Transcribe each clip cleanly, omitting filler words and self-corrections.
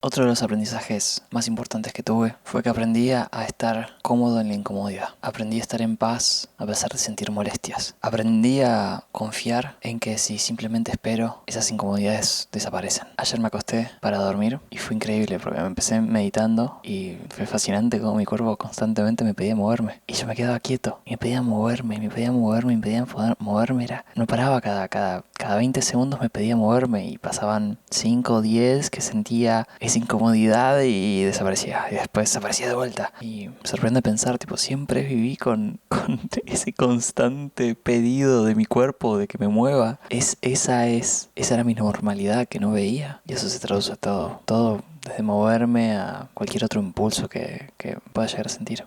Otro de los aprendizajes más importantes que tuve fue que aprendí a estar cómodo en la incomodidad. Aprendí a estar en paz a pesar de sentir molestias. Aprendí a confiar en que si simplemente espero, esas incomodidades desaparecen. Ayer me acosté para dormir y fue increíble porque me empecé meditando y fue fascinante cómo mi cuerpo constantemente me pedía moverme. Y yo me quedaba quieto y me pedía moverme, me pedía moverme, me pedía moverme. No paraba, cada 20 segundos me pedía moverme y pasaban 5 o 10 que sentía esa incomodidad y desaparecía. Y después aparecía de vuelta. Y me sorprende pensar, siempre viví con ese constante pedido de mi cuerpo de que me mueva. Esa era mi normalidad que no veía. Y eso se traduce a todo desde moverme a cualquier otro impulso que pueda llegar a sentir.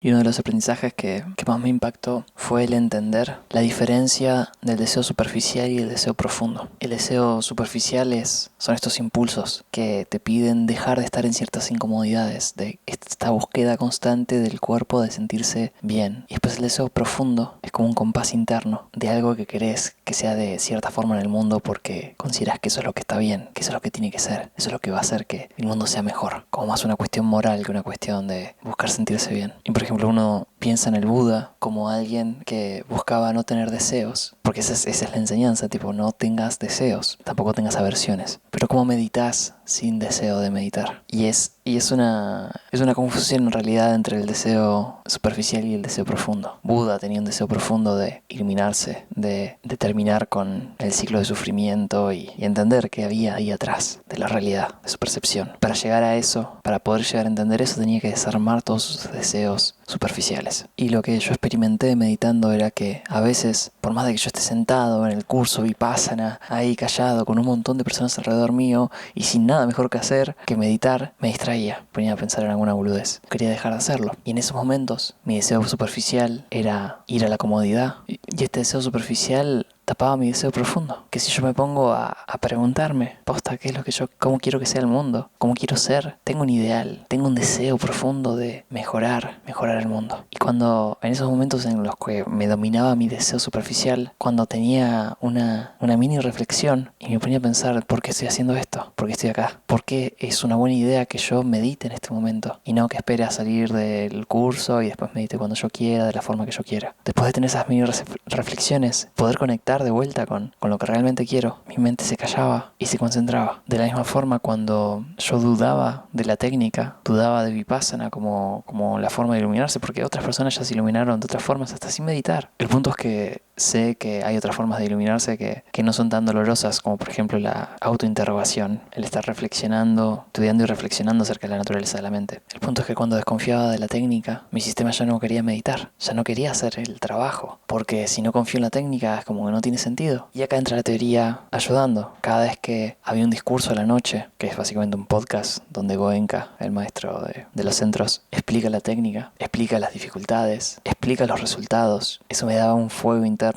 Y uno de los aprendizajes que más me impactó fue el entender la diferencia del deseo superficial y el deseo profundo. El deseo superficial son estos impulsos que te piden dejar de estar en ciertas incomodidades, de esta búsqueda constante del cuerpo de sentirse bien. Y después el deseo profundo es como un compás interno de algo que querés que sea de cierta forma en el mundo porque consideras que eso es lo que está bien, que eso es lo que tiene que ser, eso es lo que va a hacer que el mundo sea mejor. Como más una cuestión moral que una cuestión de buscar sentirse bien. Y por ejemplo, uno piensa en el Buda como alguien que buscaba no tener deseos, porque esa es la enseñanza, no tengas deseos, tampoco tengas aversiones. Pero ¿cómo meditas sin deseo de meditar? Y es una confusión en realidad entre el deseo superficial y el deseo profundo. Buda tenía un deseo profundo de iluminarse, de terminar con el ciclo de sufrimiento y entender qué había ahí atrás de la realidad, de su percepción. Para llegar a eso, para poder llegar a entender eso, tenía que desarmar todos sus deseos superficiales. Y lo que yo experimenté meditando era que a veces, por más de que yo esté sentado en el curso Vipassana, ahí callado, con un montón de personas alrededor mío y sin nada mejor que hacer que meditar, me distraía, ponía a pensar en alguna boludez. Quería dejar de hacerlo. Y en esos momentos, mi deseo superficial era ir a la comodidad. Y este deseo superficial tapaba mi deseo profundo. Que si yo me pongo a preguntarme, posta, ¿qué es lo que cómo quiero que sea el mundo? ¿Cómo quiero ser? Tengo un ideal, tengo un deseo profundo de mejorar el mundo. Y cuando, en esos momentos en los que me dominaba mi deseo superficial, cuando tenía una mini reflexión y me ponía a pensar, ¿por qué estoy haciendo esto? ¿Por qué estoy acá? ¿Por qué es una buena idea que yo medite en este momento? Y no que espere a salir del curso y después medite cuando yo quiera, de la forma que yo quiera. Después de tener esas mini reflexiones, poder conectar de vuelta con lo que realmente quiero, mi mente se callaba y se concentraba. De la misma forma, cuando yo dudaba de la técnica, dudaba de Vipassana como la forma de iluminarse, porque otras personas ya se iluminaron de otras formas, hasta sin meditar. El punto es que sé que hay otras formas de iluminarse que no son tan dolorosas, como por ejemplo la autointerrogación, el estar reflexionando, estudiando y reflexionando acerca de la naturaleza de la mente. El punto es que cuando desconfiaba de la técnica, mi sistema ya no quería meditar, ya no quería hacer el trabajo, porque si no confío en la técnica es como que no tiene sentido. Y acá entra la teoría ayudando. Cada vez que había un discurso a la noche, que es básicamente un podcast donde Goenka, el maestro de los centros, explica la técnica, explica las dificultades, explica los resultados, eso me daba un fuego interno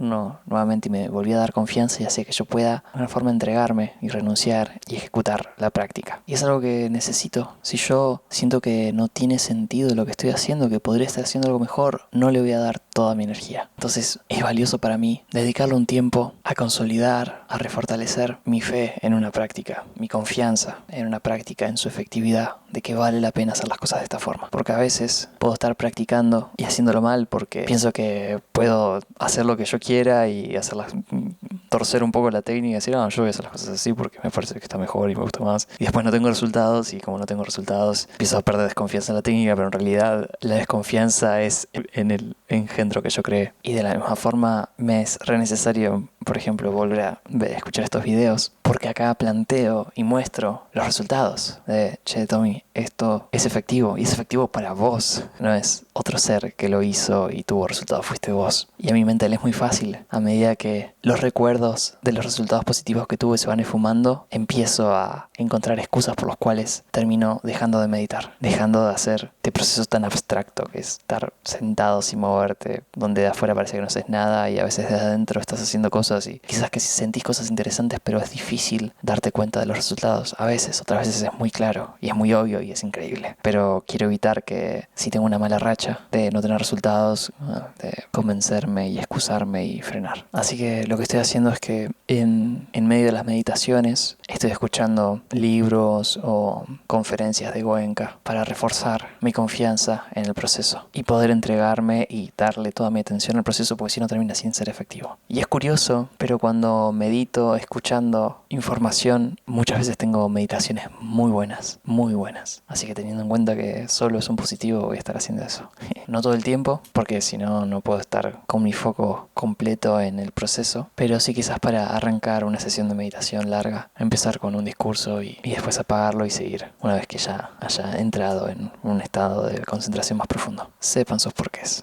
nuevamente y me volvía a dar confianza y hacía que yo pueda de una forma entregarme y renunciar y ejecutar la práctica. Y es algo que necesito. Si yo siento que no tiene sentido lo que estoy haciendo, que podría estar haciendo algo mejor, no le voy a dar toda mi energía. Entonces es valioso para mí dedicarle un tiempo a consolidar, a refortalecer mi fe en una práctica, mi confianza en una práctica, en su efectividad, de que vale la pena hacer las cosas de esta forma. Porque a veces puedo estar practicando y haciéndolo mal porque pienso que puedo hacer lo que yo quiera y torcer un poco la técnica y decir, no, yo voy a hacer las cosas así porque me parece que está mejor y me gusta más. Y después no tengo resultados y como no tengo resultados empiezo a perder desconfianza en la técnica, pero en realidad la desconfianza es en el engendro que yo creé. Y de la misma forma me es re necesario, por ejemplo, volver a escuchar estos videos porque acá planteo y muestro los resultados de, che, Tommy, esto es efectivo y es efectivo para vos, no es otro ser que lo hizo y tuvo resultados, fuiste vos. Y a mi mente le es muy fácil, a medida que los recuerdos de los resultados positivos que tuve se van esfumando, empiezo a encontrar excusas por las cuales termino dejando de meditar, dejando de hacer este proceso tan abstracto que es estar sentado sin moverte, donde de afuera parece que no haces nada y a veces desde adentro estás haciendo cosas cosas y quizás que si sentís cosas interesantes, pero es difícil darte cuenta de los resultados. A veces, otras veces es muy claro y es muy obvio y es increíble. Pero quiero evitar que si tengo una mala racha de no tener resultados, de convencerme y excusarme y frenar. Así que lo que estoy haciendo es que en medio de las meditaciones estoy escuchando libros o conferencias de Goenka para reforzar mi confianza en el proceso y poder entregarme y darle toda mi atención al proceso, porque si no termina sin ser efectivo. Y es curioso, pero cuando medito escuchando información, muchas veces tengo meditaciones muy buenas, muy buenas. Así que teniendo en cuenta que solo es un positivo, voy a estar haciendo eso. No todo el tiempo, porque si no, no puedo estar con mi foco completo en el proceso, pero sí quizás para arrancar una sesión de meditación larga, empezar con un discurso y después apagarlo y seguir una vez que ya haya entrado en un estado de concentración más profundo. Sepan sus porqués.